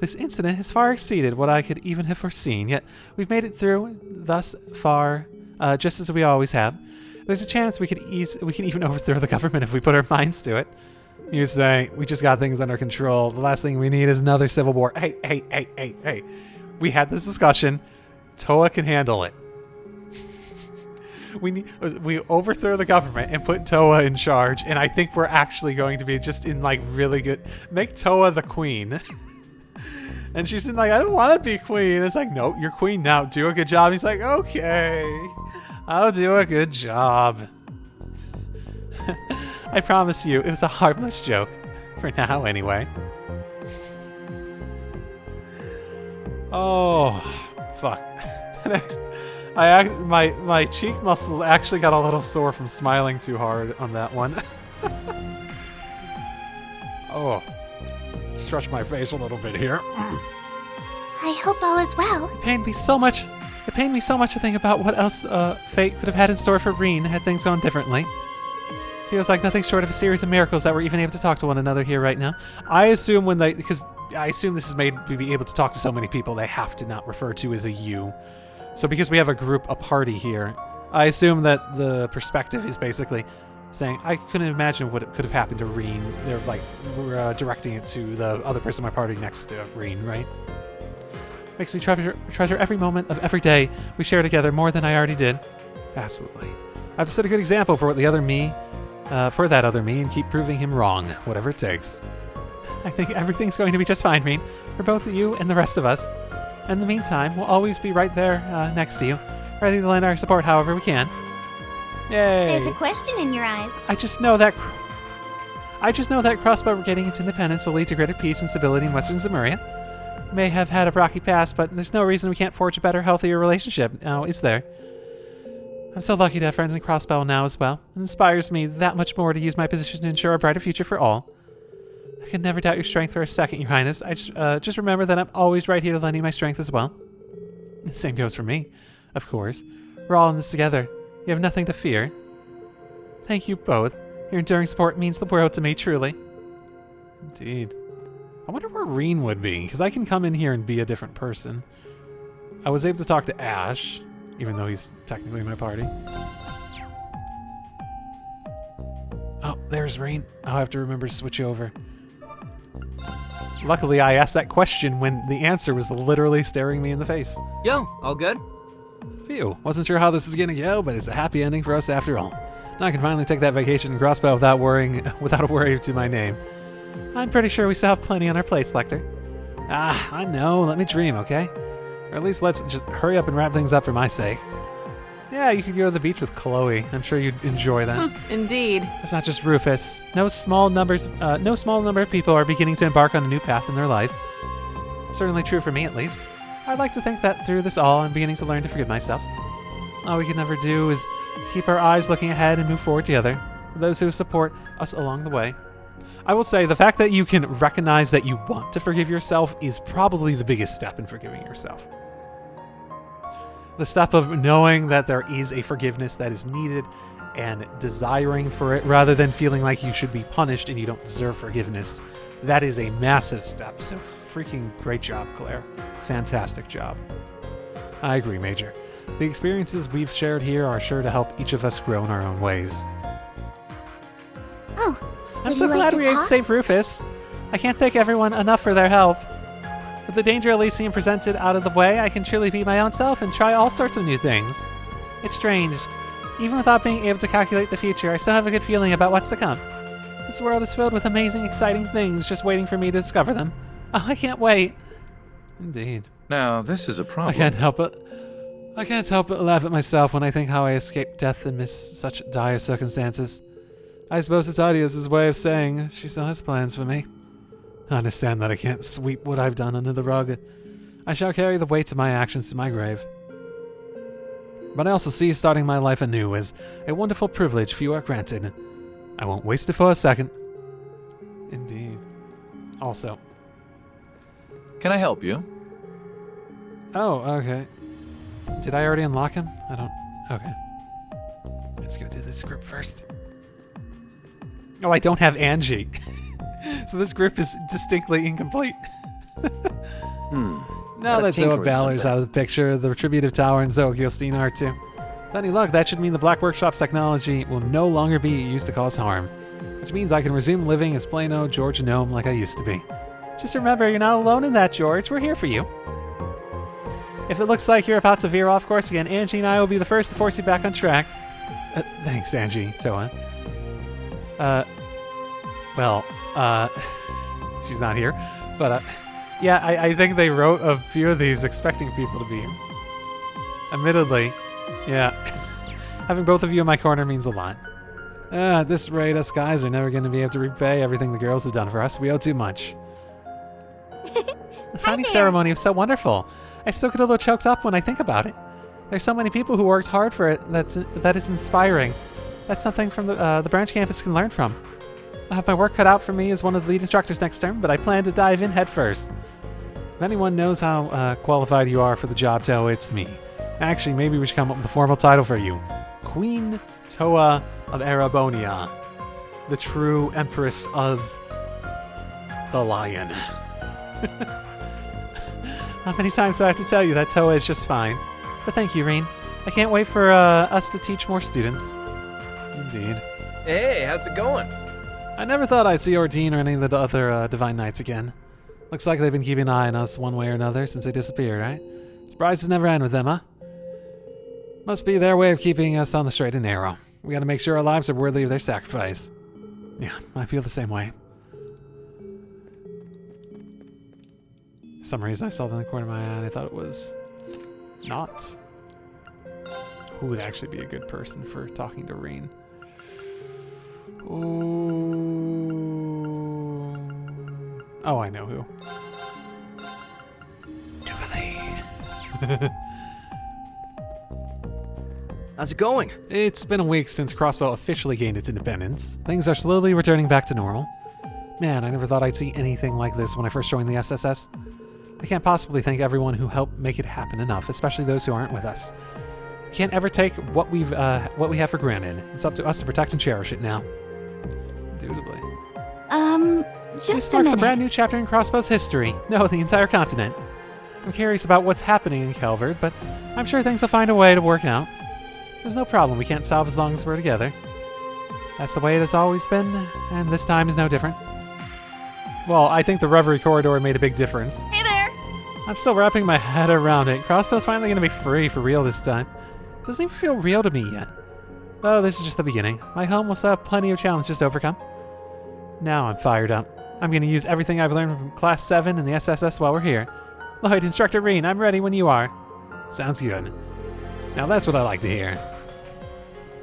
This incident has far exceeded what I could even have foreseen, yet we've made it through thus far, just as we always have. There's a chance we can even overthrow the government if we put our minds to it. You say, we just got things under control. The last thing we need is another civil war. Hey. We had this discussion. Toa can handle it. We overthrow the government and put Toa in charge, and I think we're actually going to be just in like really good... Make Toa the queen. And she's in like, I don't want to be queen. It's like, no, you're queen now. Do a good job. He's like, okay, I'll do a good job. I promise you, it was a harmless joke. For now, anyway. Oh, fuck. My cheek muscles actually got a little sore from smiling too hard on that one. Oh. Stretch my face a little bit here. I hope all is well. It pained me so much to think about what else fate could have had in store for Reen had things gone differently. Feels like nothing short of a series of miracles that we're even able to talk to one another here right now. I assume because I assume this is made to be able to talk to so many people, they have to not refer to as a you. So because we have a party here, I assume that the perspective is basically saying, I couldn't imagine what could have happened to Reen. They're like, we're directing it to the other person in my party next to Reen, right? Makes me treasure every moment of every day we share together more than I already did. Absolutely. I have to set a good example for that other me, and keep proving him wrong, whatever it takes. I think everything's going to be just fine, Reen, for both you and the rest of us. In the meantime, we'll always be right there next to you, ready to lend our support however we can. Yay! There's a question in your eyes. I just know that Crossbow regaining its independence will lead to greater peace and stability in Western Zemuria. We may have had a rocky past, but there's no reason we can't forge a better, healthier relationship now, is there? I'm so lucky to have friends in Crossbow now as well. It inspires me that much more to use my position to ensure a brighter future for all. I can never doubt your strength for a second, Your Highness. I just remember that I'm always right here to lend you my strength as well. The same goes for me, of course. We're all in this together. You have nothing to fear. Thank you both. Your enduring support means the world to me, truly. Indeed. I wonder where Reen would be, because I can come in here and be a different person. I was able to talk to Ash, even though he's technically in my party. Oh, there's Reen. I'll have to remember to switch over. Luckily, I asked that question when the answer was literally staring me in the face. Yo, all good? Phew, wasn't sure how this is gonna go, but it's a happy ending for us after all. Now I can finally take that vacation in Crossbow without a worry to my name. I'm pretty sure we still have plenty on our plates, Lecter. I know, let me dream, okay? Or at least let's just hurry up and wrap things up for my sake. Yeah, you could go to the beach with Chloe. I'm sure you'd enjoy that. Indeed. It's not just Rufus. No small number of people are beginning to embark on a new path in their life. Certainly true for me, at least. I'd like to think that through this all, I'm beginning to learn to forgive myself. All we can never do is keep our eyes looking ahead and move forward together, with those who support us along the way. I will say, the fact that you can recognize that you want to forgive yourself is probably the biggest step in forgiving yourself. The step of knowing that there is a forgiveness that is needed and desiring for it rather than feeling like you should be punished and you don't deserve forgiveness. That is a massive step. So freaking great job, Claire. Fantastic job. I agree, Major. The experiences we've shared here are sure to help each of us grow in our own ways. Oh, I'm so glad we ate to save Rufus. I can't thank everyone enough for their help. With the danger Elysium presented out of the way, I can truly be my own self and try all sorts of new things. It's strange. Even without being able to calculate the future, I still have a good feeling about what's to come. This world is filled with amazing, exciting things just waiting for me to discover them. Oh, I can't wait. Indeed. Now, this is a problem. I can't help but laugh at myself when I think how I escaped death amidst such dire circumstances. I suppose it's Adios' way of saying she still has plans for me. I understand that I can't sweep what I've done under the rug. I shall carry the weight of my actions to my grave. But I also see starting my life anew as a wonderful privilege few are granted. I won't waste it for a second. Indeed. Also. Can I help you? Oh, okay. Did I already unlock him? I don't... Okay. Let's go do this group first. Oh, I don't have Angie. So this group is distinctly incomplete. Now that Zoa Balor's out of the picture, the Retributive Tower and Zoa Gyostina are too. With any luck, that should mean the Black Workshop's technology will no longer be used to cause harm. Which means I can resume living as plain old George Gnome like I used to be. Just remember, you're not alone in that, George. We're here for you. If it looks like you're about to veer off course again, Angie and I will be the first to force you back on track. Thanks, Angie, Toa. She's not here. But, yeah, I think they wrote a few of these expecting people to be here. Admittedly, yeah. Having both of you in my corner means a lot. At this rate, us guys are never going to be able to repay everything the girls have done for us. We owe too much. The signing ceremony was so wonderful. I still get a little choked up when I think about it. There's so many people who worked hard for it that it's inspiring. That's something from the branch campus can learn from. I'll have my work cut out for me as one of the lead instructors next term, but I plan to dive in head first. If anyone knows how qualified you are for the job, Toa, it's me. Actually, maybe we should come up with a formal title for you. Queen Toa of Arabonia. The true Empress of the Lion. How many times do I have to tell you that Toa is just fine? But thank you, Reen. I can't wait for us to teach more students. Indeed. Hey, how's it going? I never thought I'd see Ordine or any of the other Divine Knights again. Looks like they've been keeping an eye on us one way or another since they disappeared, right? Surprises never end with them, huh? Must be their way of keeping us on the straight and narrow. We gotta make sure our lives are worthy of their sacrifice. Yeah, I feel the same way. For some reason I saw that in the corner of my eye and I thought it was not. Who would actually be a good person for talking to Reen? Oh, I know who. Duvalet. How's it going? It's been a week since Crossbow officially gained its independence. Things are slowly returning back to normal. Man, I never thought I'd see anything like this when I first joined the SSS. I can't possibly thank everyone who helped make it happen enough, especially those who aren't with us. We can't ever take what we have for granted. It's up to us to protect and cherish it now. Indubitably. Just this marks a brand new chapter in Crossbow's history. No, the entire continent. I'm curious about what's happening in Calvert, but I'm sure things will find a way to work out. There's no problem we can't solve as long as we're together. That's the way it has always been, and this time is no different. Well, I think the Reverie corridor made a big difference. Hey there! I'm still wrapping my head around it. Crossbow's finally going to be free for real this time. It doesn't even feel real to me yet. Oh, this is just the beginning. My home will still have plenty of challenges to overcome. Now I'm fired up. I'm going to use everything I've learned from Class 7 and the SSS while we're here. Lloyd, Instructor Reen, I'm ready when you are. Sounds good. Now that's what I like to hear.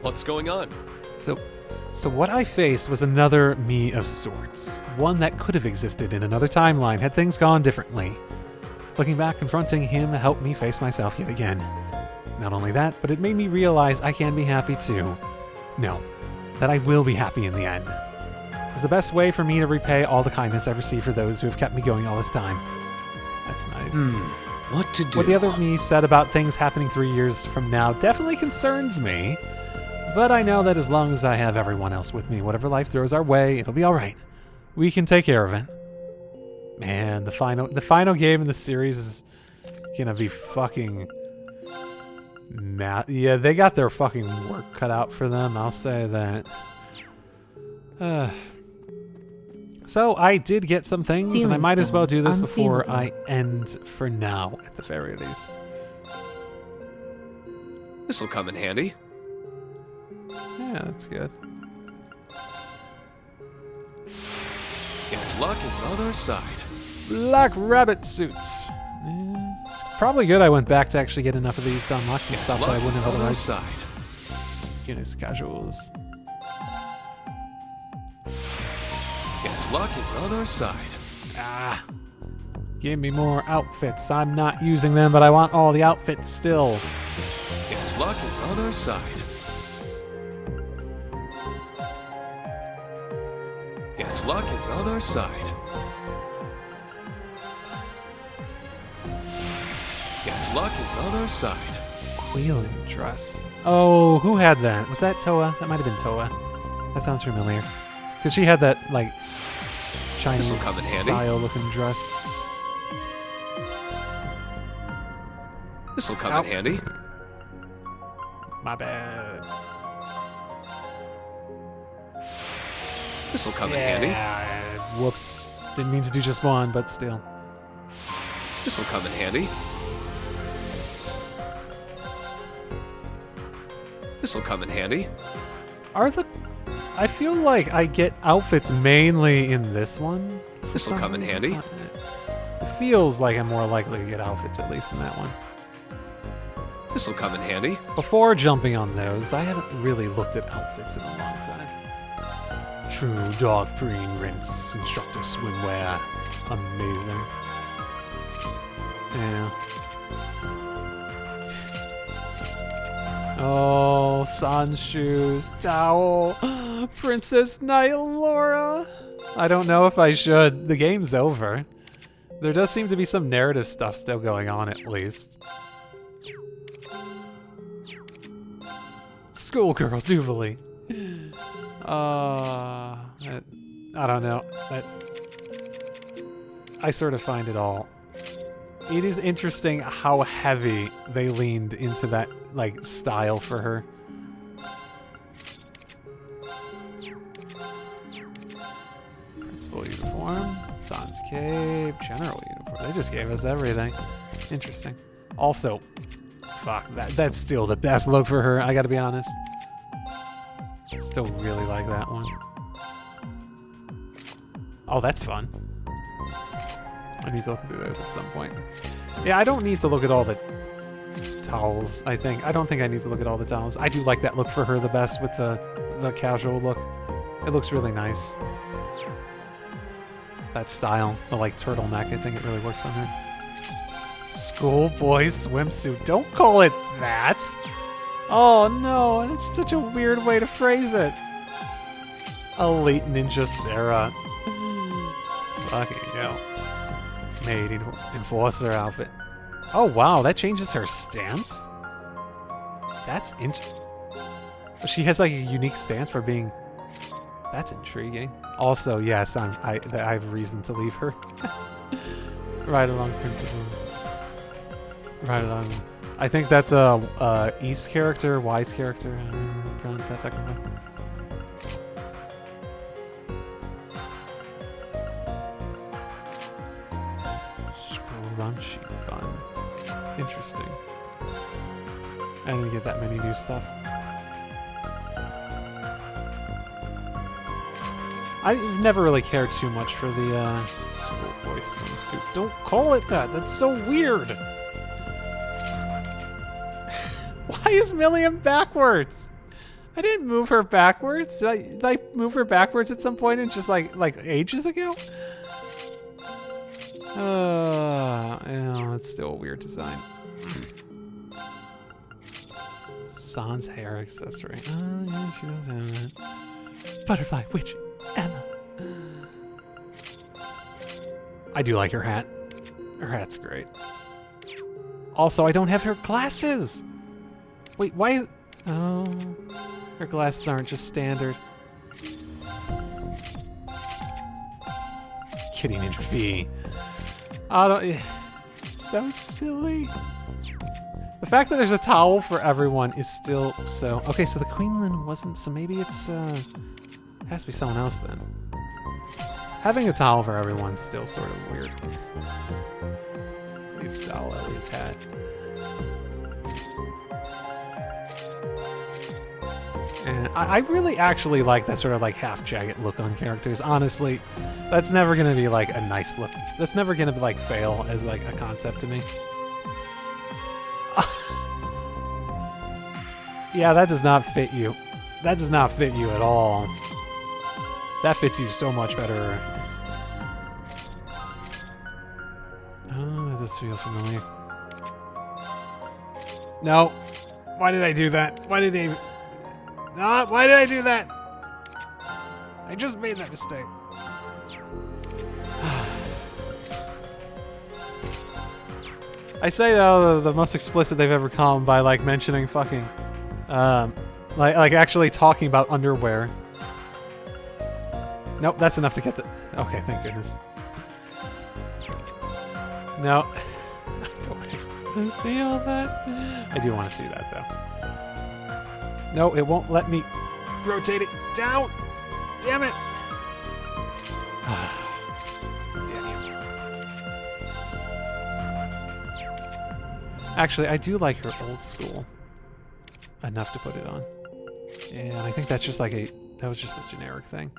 What's going on? So what I faced was another me of sorts. One that could have existed in another timeline had things gone differently. Looking back, confronting him helped me face myself yet again. Not only that, but it made me realize I can be happy too. No, that I will be happy in the end. It's the best way for me to repay all the kindness I've received for those who have kept me going all this time. That's nice. What to do? What the other me said about things happening 3 years from now definitely concerns me. But I know that as long as I have everyone else with me, whatever life throws our way, it'll be alright. We can take care of it. Man, the final game in the series is gonna be fucking yeah, they got their fucking work cut out for them, I'll say that. So I did get some things, and I Sealing might as well do this stones, before unsealable. I end for now, at the very least. This'll come in handy. Yeah, that's good. Guess luck is on our side. Black rabbit suits. Yeah, it's probably good I went back to actually get enough of these to unlock some Guess stuff that luck I wouldn't is have on our otherwise. side. Units, casuals. Guess luck is on our side. Ah. Give me more outfits. I'm not using them, but I want all the outfits still. Guess luck is on our side. Guess luck is on our side. Guess luck is on our side. Wheeling dress. Oh, who had that? Was that Toa? That might have been Toa. That sounds familiar. Because she had that, like, Chinese This'll come in handy. style looking dress. This'll come in handy. My bad. This'll come in handy. Whoops. Didn't mean to do just one, but still. This'll come in handy. This'll come in handy. I feel like I get outfits mainly in this one. This'll come in handy. It feels like I'm more likely to get outfits at least in that one. This'll come in handy. Before jumping on those, I haven't really looked at outfits in a long time. True dog preen rinse, instructor swimwear. Amazing. Yeah. Oh, sun shoes, towel, Princess Knight Laura. I don't know if I should. The game's over. There does seem to be some narrative stuff still going on, at least. Schoolgirl Duvalie. I don't know. I sort of find it all. It is interesting how heavy they leaned into that, like, style for her. Principal uniform, Sans cape, general uniform. They just gave us everything. Interesting. Also, fuck, that's still the best look for her, I gotta be honest. Still really like that one. Oh, that's fun. I need to look through those at some point. Yeah, I don't need to look at all the towels, I think. I don't think I need to look at all the towels. I do like that look for her the best with the casual look. It looks really nice. That style, the like turtleneck, I think it really works on her. Schoolboy swimsuit. Don't call it that! Oh no, that's such a weird way to phrase it. Elite Ninja Sarah. Fucking hell. Maid Enforcer outfit. Oh wow, that changes her stance? That's she has like a unique stance for being... That's intriguing. Also, yes, I have reason to leave her. Right along principle. Right along. I think that's a East character, Wise character. I don't know how to pronounce that technically. Scrunchy bun. Interesting. I didn't get that many new stuff. I've never really cared too much for the schoolboy swimsuit. Don't call it that. That's so weird. Why is Milliam backwards? I didn't move her backwards. Did I move her backwards at some point and just like ages ago? Yeah, it's still a weird design. Sans hair accessory. Oh, yeah, she does have that. Butterfly witch Emma. I do like her hat. Her hat's great. Also, I don't have her glasses. Wait, why? Oh, her glasses aren't just standard. Kitty Ninja V. I don't. So silly. The fact that there's a towel for everyone is still so. Okay, so the Queenland wasn't. So maybe it's has to be someone else then. Having a towel for everyone's still sort of weird. Elliot's towel, Elliot's hat. And I really actually like that sort of like half jagged look on characters. Honestly, that's never gonna be like a nice look. That's never gonna like fail as like a concept to me. Yeah, that does not fit you. That does not fit you at all. That fits you so much better. Oh, that does feel familiar. No. Why did I do that? Why did I... why did I do that? I just made that mistake. I say though the most explicit they've ever come by like mentioning fucking like actually talking about underwear. Nope, that's enough to get the... Okay, thank goodness. No. I don't want to see all that. I do want to see that though. No, it won't let me rotate it down. Damn it. Damn you. Actually, I do like her old school enough to put it on. And I think that's just like that was just a generic thing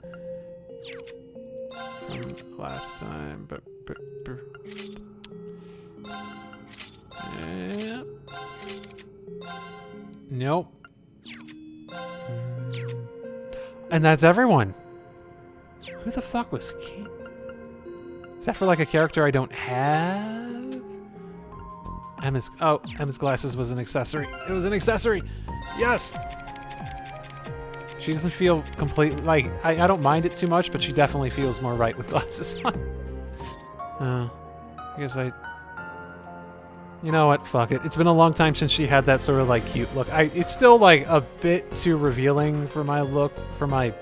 from last time. But yeah. Nope. And that's everyone. Who the fuck was King? Is that for like a character I don't have? Emma's glasses was an accessory. It was an accessory. Yes. She doesn't feel completely like I don't mind it too much, but she definitely feels more right with glasses on. I guess you know what? Fuck it. It's been a long time since she had that sort of like cute look. It's still like a bit too revealing for my look, for my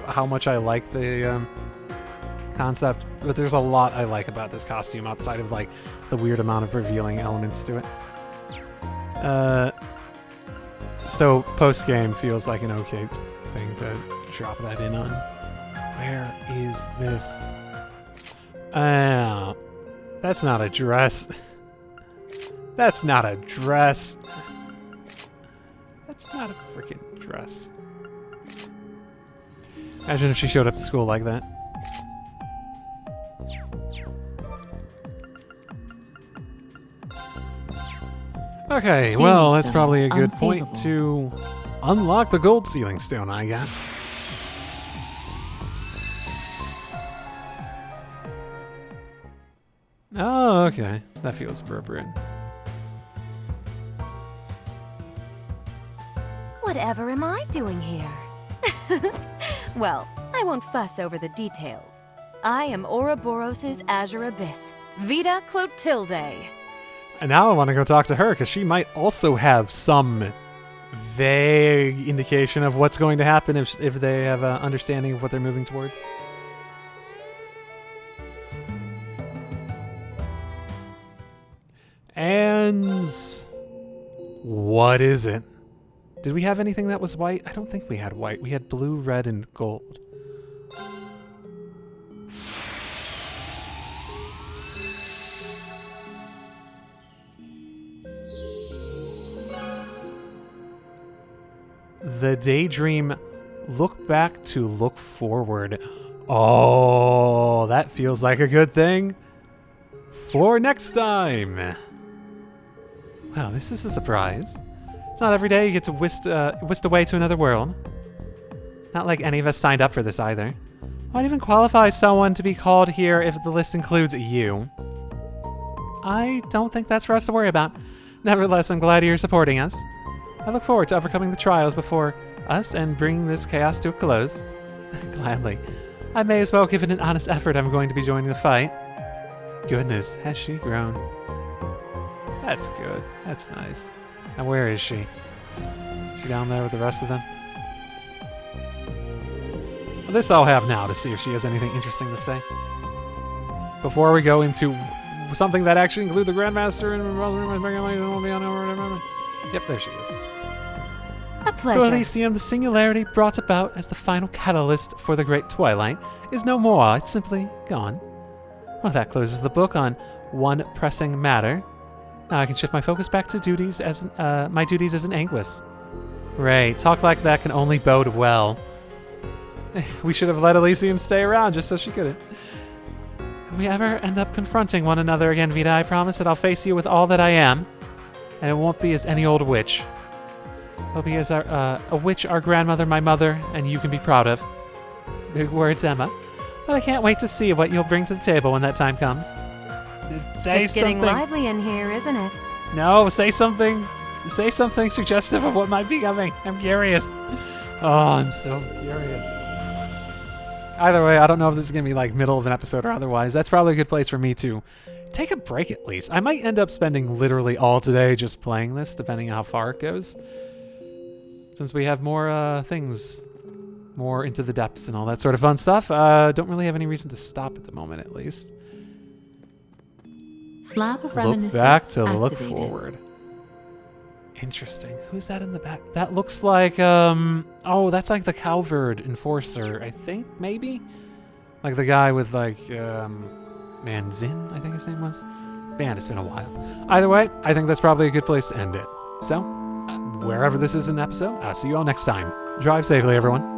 how much I like the concept. But there's a lot I like about this costume outside of like the weird amount of revealing elements to it. So post game feels like an okay thing to drop that in on. Where is this? That's not a dress. That's not a dress. That's not a freaking dress. Imagine if she showed up to school like that. Okay, well, that's probably a good point to unlock the gold ceiling stone I got. Oh, okay. That feels appropriate. Whatever am I doing here? Well, I won't fuss over the details. I am Ouroboros' Azure Abyss, Vita Clotilde. And now I want to go talk to her, because she might also have some vague indication of what's going to happen if they have an understanding of what they're moving towards. And what is it? Did we have anything that was white? I don't think we had white. We had blue, red, and gold. The daydream, look back to look forward. Oh, that feels like a good thing for next time. Wow, this is a surprise. It's not every day you get to whisked away to another world. Not like any of us signed up for this either. What even qualifies someone to be called here if the list includes you? I don't think that's for us to worry about. Nevertheless, I'm glad you're supporting us. I look forward to overcoming the trials before us and bringing this chaos to a close. Gladly. I may as well give it an honest effort. I'm going to be joining the fight. Goodness, has she grown? That's good. That's nice. And where is she? Is she down there with the rest of them? Well, this I'll have now to see if she has anything interesting to say. Before we go into something that actually includes the Grandmaster and... Yep, there she is. A pleasure. So Elysium, the singularity brought about as the final catalyst for the Great Twilight, is no more. It's simply gone. Well, that closes the book on one pressing matter. Now I can shift my focus back to duties as my duties as an Anguis. Right, talk like that can only bode well. We should have let Elysium stay around just so she couldn't. If we ever end up confronting one another again, Vita, I promise that I'll face you with all that I am, and it won't be as any old witch. It'll be as a witch our grandmother, my mother, and you can be proud of. Big words, Emma. But I can't wait to see what you'll bring to the table when that time comes. Say it's something. getting lively in here, isn't it? No, say something. Say something suggestive of what might be coming. I'm curious. Oh, I'm so curious. Either way, I don't know if this is going to be like middle of an episode or otherwise. That's probably a good place for me to take a break at least. I might end up spending literally all today just playing this, depending on how far it goes. Since we have more things, more into the depths and all that sort of fun stuff, don't really have any reason to stop at the moment, at least. Slab of Look reminiscence back to activated. look forward. Interesting. Who's that in the back? That looks like, oh, that's like the Calvard Enforcer, I think, maybe? Like the guy with like, man, Zin, I think his name was. Man, it's been a while. Either way, I think that's probably a good place to end it. So, wherever this is in an episode, I'll see you all next time. Drive safely, everyone.